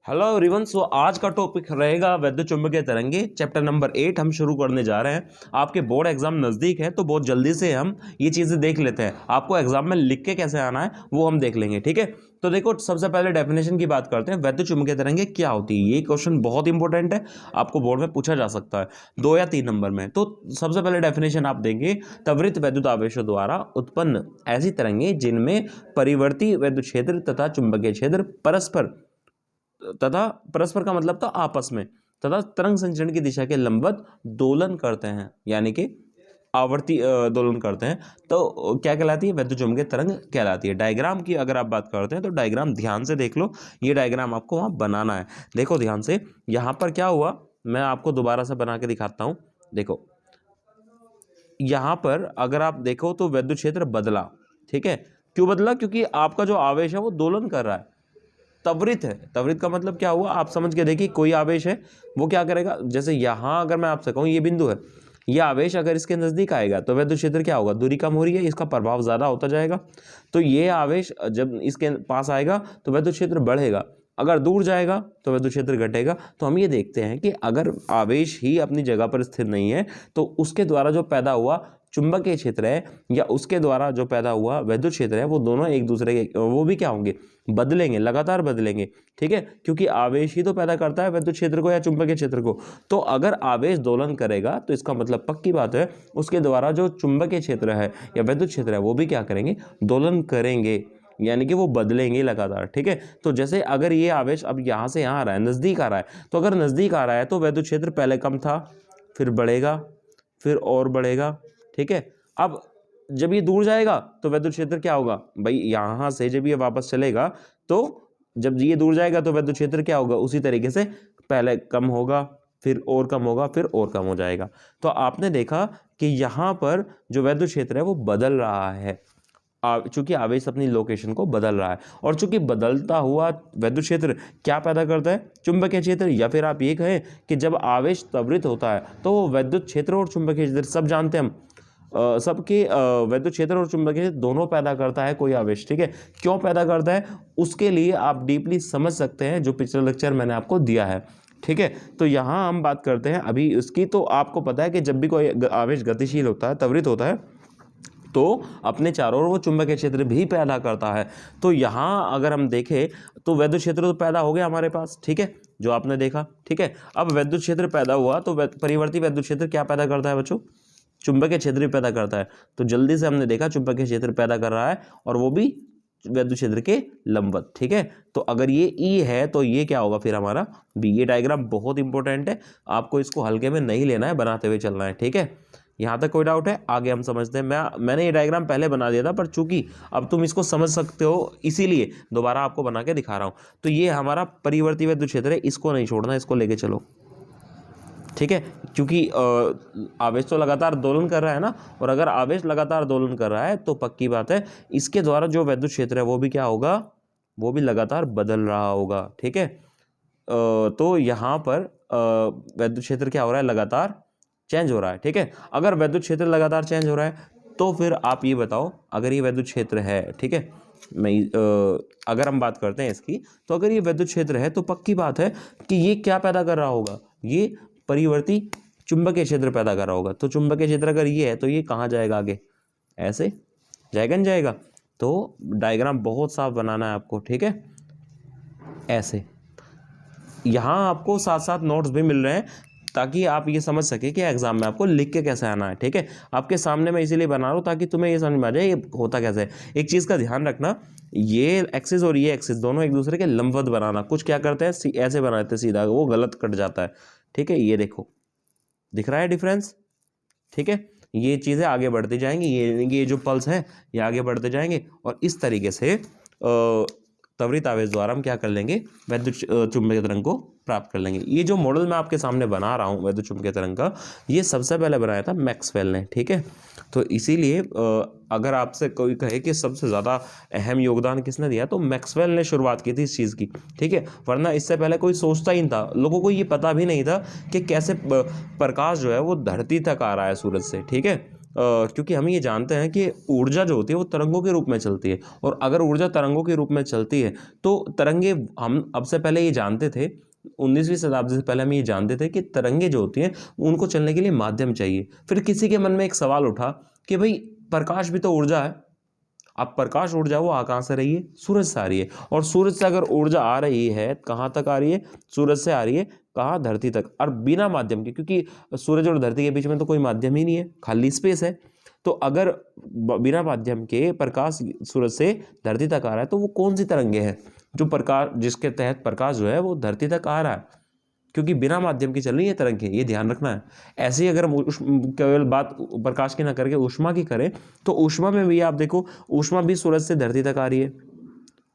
Hello everyone. सो आज का topic रहेगा वैद्युत चुंबकीय तरंगे, चैप्टर नंबर 8 हम शुरू करने जा रहे हैं। आपके बोर्ड एग्जाम नज़दीक है तो बहुत जल्दी से हम ये चीज़ें देख लेते हैं। आपको एग्जाम में लिख के कैसे आना है वो हम देख लेंगे, ठीक है। तो देखो, सबसे पहले डेफिनेशन की बात करते हैं। वैद्युत चुंबकीय तरंगे क्या होती है? ये क्वेश्चन बहुत इंपॉर्टेंट है, आपको बोर्ड में पूछा जा सकता है 2 या 3 नंबर में। तो सबसे पहले डेफिनेशन आप देंगे, त्वरित वैद्युत आवेशों द्वारा उत्पन्न ऐसी तरंगे जिनमें परिवर्ती वैद्युत क्षेत्र तथा चुंबकीय क्षेत्र परस्पर का मतलब था आपस में, तथा तरंग संचरण की दिशा के लंबवत दोलन करते हैं, यानी कि आवर्ती दोलन करते हैं। तो क्या कहलाती है? वैद्युत चुंबकीय तरंग कहलाती है। डायग्राम की अगर आप बात करते हैं तो डायग्राम ध्यान से देख लो। ये डायग्राम आपको वहां बनाना है। देखो ध्यान से, यहां पर क्या हुआ, मैं आपको दोबारा से बना के दिखाता हूं। देखो यहां पर अगर आप देखो तो वैद्युत क्षेत्र बदला, ठीक है। क्यों बदला? क्योंकि आपका जो आवेश है वो दोलन कर रहा है, त्वरित है। त्वरित का मतलब क्या हुआ, आप समझ के देखिए। कोई आवेश है वो क्या करेगा, जैसे यहां अगर मैं आपसे कहूं ये बिंदु है, ये आवेश अगर इसके नजदीक आएगा तो वैद्युत क्षेत्र क्या होगा, दूरी कम हो रही है, इसका प्रभाव ज्यादा होता जाएगा। तो ये आवेश जब इसके पास आएगा तो वैद्युत क्षेत्र बढ़ेगा, अगर दूर जाएगा तो वैद्युत क्षेत्र घटेगा। तो हम ये देखते हैं कि अगर आवेश ही अपनी जगह पर स्थिर नहीं है तो उसके द्वारा जो पैदा हुआ चुंबकीय क्षेत्र है या उसके द्वारा जो पैदा हुआ वैद्युत क्षेत्र है, वो दोनों एक दूसरे के वो भी क्या होंगे, बदलेंगे, लगातार बदलेंगे, ठीक है। क्योंकि आवेश ही तो पैदा करता है वैद्युत क्षेत्र को या चुंबकीय क्षेत्र को। तो अगर आवेश दोलन करेगा तो इसका मतलब पक्की बात है उसके द्वारा जो चुंबकीय क्षेत्र है या वैद्युत क्षेत्र है वो भी क्या करेंगे, दोलन करेंगे, यानी कि वो बदलेंगे लगातार, ठीक है। तो जैसे अगर ये आवेश अब यहाँ से यहाँ आ रहा है, नज़दीक आ रहा है, तो अगर नज़दीक आ रहा है तो वैद्युत क्षेत्र पहले कम था, फिर बढ़ेगा, फिर और बढ़ेगा, ठीक है। अब जब ये दूर जाएगा तो वैद्युत क्षेत्र क्या होगा भाई, यहां से जब ये वापस चलेगा तो जब ये दूर जाएगा तो वैद्युत क्षेत्र क्या होगा, उसी तरीके से पहले कम होगा, फिर और कम होगा, फिर और कम हो जाएगा। तो आपने देखा कि यहां पर जो वैद्युत क्षेत्र है वो बदल रहा है, चूंकि आवेश अपनी लोकेशन को बदल रहा है। और चूंकि बदलता हुआ वैद्युत क्षेत्र क्या पैदा करता है, चुंबकीय क्षेत्र। या फिर आप ये कहें कि जब आवेश त्वरित होता है तो वो वैद्युत क्षेत्र और चुंबकीय क्षेत्र, सब जानते हैं हम, सबके वैद्युत क्षेत्र और चुंबकीय क्षेत्र दोनों पैदा करता है कोई आवेश, ठीक है। क्यों पैदा करता है उसके लिए आप डीपली समझ सकते हैं, जो पिछला लेक्चर मैंने आपको दिया है, ठीक है। तो यहाँ हम बात करते हैं अभी इसकी। तो आपको पता है कि जब भी कोई आवेश गतिशील होता है, त्वरित होता है, तो अपने चारों ओर वो चुंबकीय क्षेत्र भी पैदा करता है। तो यहाँ अगर हम देखें तो वैद्युत क्षेत्र तो पैदा हो गया हमारे पास, ठीक है, जो आपने देखा, ठीक है। अब वैद्युत क्षेत्र पैदा हुआ तो परिवर्ती वैद्युत क्षेत्र क्या पैदा करता है बच्चों, चुंबकीय क्षेत्र भी पैदा करता है। तो जल्दी से हमने देखा चुंबकीय क्षेत्र पैदा कर रहा है और वो भी वैद्युत क्षेत्र के लंबवत, ठीक है। तो अगर ये ई है तो ये क्या होगा फिर हमारा बी। ये डायग्राम बहुत इंपॉर्टेंट है, आपको इसको हल्के में नहीं लेना है, बनाते हुए चलना है, ठीक है। यहाँ तक कोई डाउट है? आगे हम समझते हैं। मैंने ये डायग्राम पहले बना दिया था, पर चूंकि अब तुम इसको समझ सकते हो इसीलिए दोबारा आपको बना के दिखा रहा हूँ। तो ये हमारा परिवर्ती वैद्युत क्षेत्र है, इसको नहीं छोड़ना, इसको लेके चलो, ठीक है। क्योंकि आवेश तो लगातार दोलन कर रहा है ना, और अगर आवेश लगातार दोलन कर रहा है तो पक्की बात है इसके द्वारा जो वैद्युत क्षेत्र है वो भी क्या होगा, वो भी लगातार बदल रहा होगा, ठीक है। तो यहाँ पर वैद्युत क्षेत्र क्या हो रहा है, लगातार चेंज हो रहा है, ठीक है। अगर वैद्युत क्षेत्र लगातार चेंज हो रहा है तो फिर आप ये बताओ, अगर ये वैद्युत क्षेत्र है, ठीक है, मैं अगर हम बात करते हैं इसकी, तो अगर ये वैद्युत क्षेत्र है तो पक्की बात है कि ये क्या पैदा कर रहा होगा, ये परिवर्ती चुंबकीय क्षेत्र पैदा कर रहा होगा। तो चुंबकीय क्षेत्र अगर ये है तो ये कहाँ जाएगा, आगे ऐसे जाएगा, नहीं जाएगा। तो डायग्राम बहुत साफ बनाना है आपको, ठीक है। ऐसे यहाँ आपको साथ साथ नोट्स भी मिल रहे हैं ताकि आप ये समझ सके कि एग्जाम में आपको लिख के कैसे आना है, ठीक है। आपके सामने मैं इसीलिए बना रहा हूँ ताकि तुम्हें ये समझ में आ जाए ये होता कैसे है। एक चीज़ का ध्यान रखना, ये एक्सिस और ये एक्सिस दोनों एक दूसरे के लंबवत बनाना। कुछ क्या करते हैं ऐसे बनाते हैं सीधा, वो गलत कट जाता है, ठीक है। ये देखो दिख रहा है डिफरेंस, ठीक है। ये चीज़ें आगे बढ़ती जाएंगी, ये जो पल्स है ये आगे बढ़ते जाएंगे और इस तरीके से त्वरित आवेश द्वारा हम क्या कर लेंगे, वैद्युत चुंबकीय तरंग को प्राप्त कर लेंगे। ये जो मॉडल मैं आपके सामने बना रहा हूँ वैद्युत चुंबकीय तरंग का, ये सबसे पहले बनाया था मैक्सवेल ने, ठीक है। तो इसीलिए अगर आपसे कोई कहे कि सबसे ज़्यादा अहम योगदान किसने दिया, तो मैक्सवेल ने शुरुआत की थी इस चीज़ की, ठीक है। वरना इससे पहले कोई सोचता ही नहीं था, लोगों को ये पता भी नहीं था कि कैसे प्रकाश जो है वो धरती तक आ रहा है सूरज से, ठीक है। क्योंकि हम ये जानते हैं कि ऊर्जा जो होती है वो तरंगों के रूप में चलती है, और अगर ऊर्जा तरंगों के रूप में चलती है तो तरंगे, हम अब से पहले ये जानते थे, 19वीं शताब्दी से पहले हम ये जानते थे कि तरंगे जो होती हैं उनको चलने के लिए माध्यम चाहिए। फिर किसी के मन में एक सवाल उठा कि भाई प्रकाश भी तो ऊर्जा है। अब प्रकाश ऊर्जा वो कहाँ से रही है? सूरज से आ रही है। और सूरज से अगर ऊर्जा आ रही है, कहाँ तक आ रही है? सूरज से आ रही है, कहाँ? धरती तक, और बिना माध्यम के, क्योंकि सूरज और धरती के बीच में तो कोई माध्यम ही नहीं है, खाली स्पेस है। तो अगर बिना माध्यम के प्रकाश सूरज से धरती तक आ रहा है तो वो कौन सी तरंगे हैं जो प्रकाश, जिसके तहत प्रकाश जो है वो धरती तक आ रहा है? क्योंकि बिना माध्यम की चल रही है तरंगें, ये ध्यान रखना है। ऐसे ही अगर हम केवल बात प्रकाश की ना करके ऊष्मा की करें तो ऊष्मा में भी आप देखो, ऊष्मा भी सूरज से धरती तक आ रही है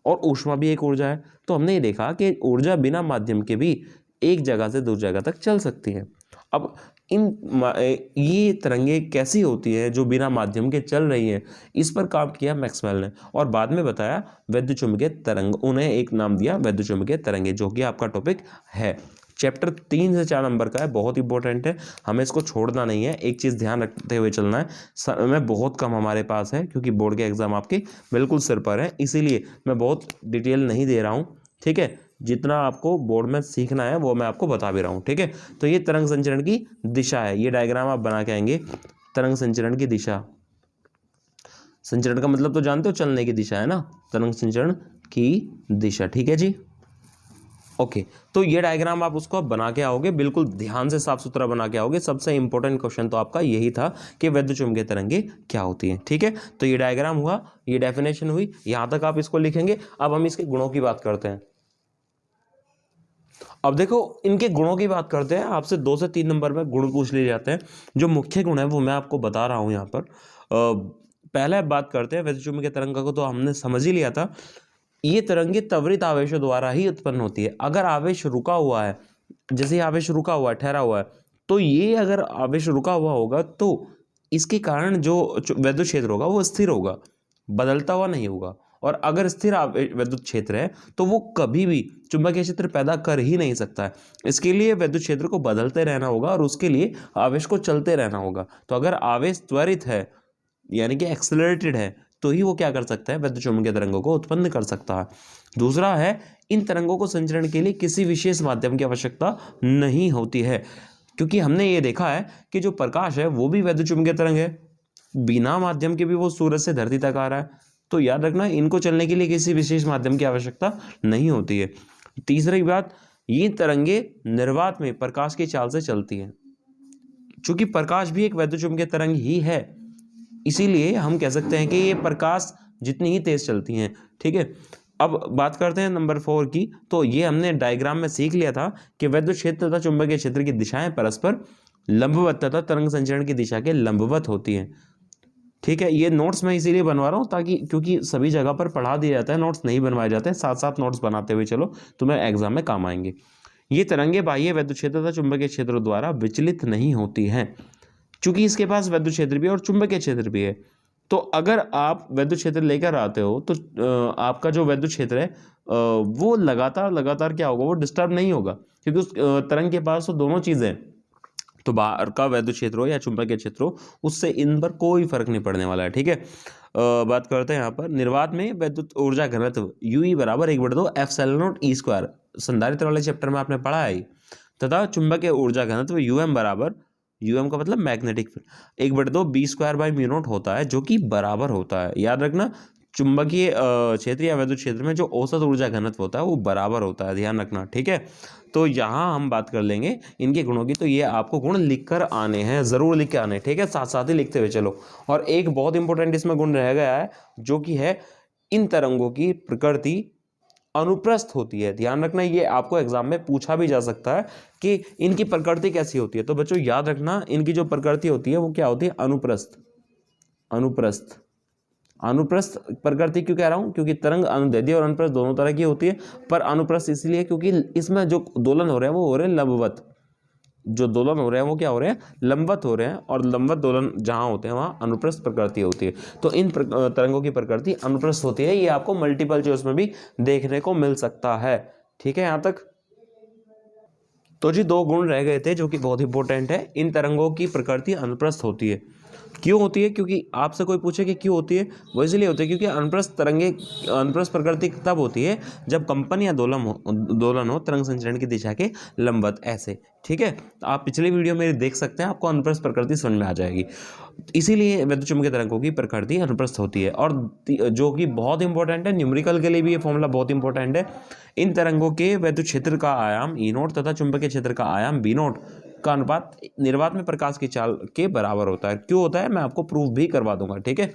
और ऊष्मा भी एक ऊर्जा है। तो हमने ये देखा कि ऊर्जा बिना माध्यम के भी एक जगह से दूसरी जगह तक चल सकती है। अब ये तरंगे कैसी होती है जो बिना माध्यम के चल रही हैं, इस पर काम किया मैक्सवेल ने, और बाद में बताया वैद्युत चुम्बकीय तरंग, उन्हें एक नाम दिया वैद्युत चुम्बकीय तरंगे, जो कि आपका टॉपिक है। चैप्टर 3 से 4 नंबर का है, बहुत इंपॉर्टेंट है, हमें इसको छोड़ना नहीं है। एक चीज़ ध्यान रखते हुए चलना है, समय बहुत कम हमारे पास है क्योंकि बोर्ड के एग्जाम आपके बिल्कुल सिर पर है, इसीलिए मैं बहुत डिटेल नहीं दे रहा हूँ, ठीक है। जितना आपको बोर्ड में सीखना है वो मैं आपको बता भी रहा हूँ, ठीक है। तो ये तरंग संचरण की दिशा है, ये डायग्राम आप बना के आएंगे। तरंग संचरण की दिशा, संचरण का मतलब तो जानते हो, चलने की दिशा है ना, तरंग संचरण की दिशा, ठीक है जी। ओके, तो ये डायग्राम आप उसको बना के आओगे, बिल्कुल ध्यान से साफ सुथरा बना के आओगे। सबसे इंपॉर्टेंट क्वेश्चन तो आपका यही था कि वैद्युत चुम्बकीय तरंगे क्या होती हैं, ठीक है। तो ये डायग्राम हुआ, ये डेफिनेशन हुई, यहां तक आप इसको लिखेंगे। अब हम इसके गुणों की बात करते हैं। अब देखो, इनके गुणों की बात करते हैं, आपसे 2 से 3 नंबर में गुण पूछ लिए जाते हैं। जो मुख्य गुण है वो मैं आपको बता रहा हूं यहाँ पर। पहले बात करते हैं वैद्युत चुम्बकीय तरंग को, तो हमने समझ ही लिया था। ये तरंगे त्वरित आवेशों द्वारा ही उत्पन्न होती है। अगर आवेश रुका हुआ है, जैसे आवेश रुका हुआ है, ठहरा हुआ है, तो ये अगर आवेश रुका हुआ होगा तो इसके कारण जो वैद्युत क्षेत्र होगा वो स्थिर होगा, बदलता हुआ नहीं होगा। और अगर स्थिर वैद्युत क्षेत्र है तो वो कभी भी चुंबकीय क्षेत्र पैदा कर ही नहीं सकता है। इसके लिए वैद्युत क्षेत्र को बदलते रहना होगा और उसके लिए आवेश को चलते रहना होगा। तो अगर आवेश त्वरित है, यानी कि एक्सेलरेटेड है, तो ही वो क्या कर सकता है? वैद्युत चुम्बकीय तरंगों को उत्पन्न कर सकता है। दूसरा है, इन तरंगों को संचरण के लिए किसी विशेष माध्यम की आवश्यकता नहीं होती है, क्योंकि हमने ये देखा है कि जो प्रकाश है वो भी वैद्युत चुम्बकीय तरंग है, बिना माध्यम के भी वो सूरज से धरती तक आ रहा है। तो याद रखना, इनको चलने के लिए किसी विशेष माध्यम की आवश्यकता नहीं होती है। तीसरी बात, ये तरंगे निर्वात में प्रकाश की चाल से चलती हैं। चूंकि प्रकाश भी एक वैद्युत चुम्बकीय तरंग ही है, इसीलिए हम कह सकते हैं कि ये प्रकाश जितनी ही तेज चलती हैं, ठीक है। अब बात करते हैं नंबर 4 की। तो ये हमने डायग्राम में सीख लिया था कि वैद्युत क्षेत्र तथा चुंबकीय क्षेत्र की दिशाएं परस्पर लंबवत तथा तरंग संचरण की दिशा के लंबवत होती हैं, ठीक है। ये नोट्स मैं इसीलिए बनवा रहा हूँ ताकि, क्योंकि सभी जगह पर पढ़ा दिया जाता है, नोट्स नहीं बनवाए जाते हैं। साथ साथ नोट्स बनाते हुए चलो, तुम्हें एग्जाम में काम आएंगे। ये तरंगे बाह्य वैद्युत क्षेत्र तथा चुंबकीय क्षेत्र द्वारा विचलित नहीं होती हैं, चूंकि इसके पास वैद्युत क्षेत्र भी है और चुंबकीय क्षेत्र भी है। तो अगर आप वैद्युत क्षेत्र लेकर आते हो तो आपका जो वैद्युत क्षेत्र है वो लगातार क्या होगा? वो डिस्टर्ब नहीं होगा, क्योंकि उस तरंग के पास तो दोनों चीज़ें हैं। तो बाहर का वैद्युत क्षेत्र हो या चुंबकीय क्षेत्र हो, उससे इन पर कोई फर्क नहीं पड़ने वाला है, ठीक है। बात करते हैं यहाँ पर निर्वात में वैद्युत ऊर्जा घनत्व UE बराबर 1/2 ε0 E², संधारित्र वाले चैप्टर में आपने पढ़ा है। तथा चुंबकीय ऊर्जा घनत्व UM बराबर, UM का मतलब मैग्नेटिक फील्ड, 1/2 B²/μ0 होता है, जो कि बराबर होता है। याद रखना, चुंबकीय क्षेत्र या वैद्युत क्षेत्र में जो औसत ऊर्जा घनत्व होता है वो बराबर होता है, ध्यान रखना, ठीक है। तो यहाँ हम बात कर लेंगे इनके गुणों की। तो ये आपको गुण लिख कर आने हैं, ज़रूर लिख के आने, ठीक है, साथ साथ ही लिखते हुए चलो। और एक बहुत इंपॉर्टेंट इसमें गुण रह गया है, जो कि है इन तरंगों की प्रकृति अनुप्रस्थ होती है। ध्यान रखना, ये आपको एग्जाम में पूछा भी जा सकता है कि इनकी प्रकृति कैसी होती है। तो बच्चों याद रखना, इनकी जो प्रकृति होती है वो क्या होती है? अनुप्रस्थ। अनुप्रस्थ अनुप्रस्थ प्रकृति क्यों कह रहा हूं? क्योंकि तरंग अनुदैर्ध्य और अनुप्रस्थ दोनों तरह की होती है, पर अनुप्रस्थ इसलिए क्योंकि इसमें जो दोलन हो रहे हैं वो हो रहे हैं लंबवत। जो दोलन हो रहे हैं वो क्या हो रहे हैं? लंबवत हो रहे हैं, और लंबवत दोलन जहां होते हैं वहां अनुप्रस्थ प्रकृति होती है। तो इन तरंगों की प्रकृति अनुप्रस्थ होती है। ये आपको मल्टीपल चॉइस में भी देखने को मिल सकता है, ठीक है। यहां तक तो जी 2 गुण रह गए थे जो कि बहुत इंपॉर्टेंट है। इन तरंगों की प्रकृति अनुप्रस्थ होती है। क्यों होती है? क्योंकि आपसे कोई पूछे कि क्यों होती है, वो इसलिए होती है क्योंकि अनुप्रस्थ प्रकृति तब होती है जब कंपन या दोलन हो तरंग संचरण की दिशा के लंबवत, ऐसे। ठीक है, तो आप पिछली वीडियो मेरी देख सकते हैं, आपको अनुप्रस्थ प्रकृति समझ में आ जाएगी। इसीलिए वैद्युत चुंबकीय तरंगों की प्रकृति अनुप्रस्थ होती है। और जो कि बहुत इंपॉर्टेंट है, न्यूमेरिकल के लिए भी ये फॉर्मूला बहुत इंपॉर्टेंट है। इन तरंगों के वैद्युत क्षेत्र का आयाम ई नोट तथा चुंबकीय क्षेत्र का आयाम बी नोट का अनुपात निर्वात में प्रकाश की चाल के बराबर होता है। क्यों होता है, मैं आपको प्रूफ भी करवा दूंगा। ठीक है,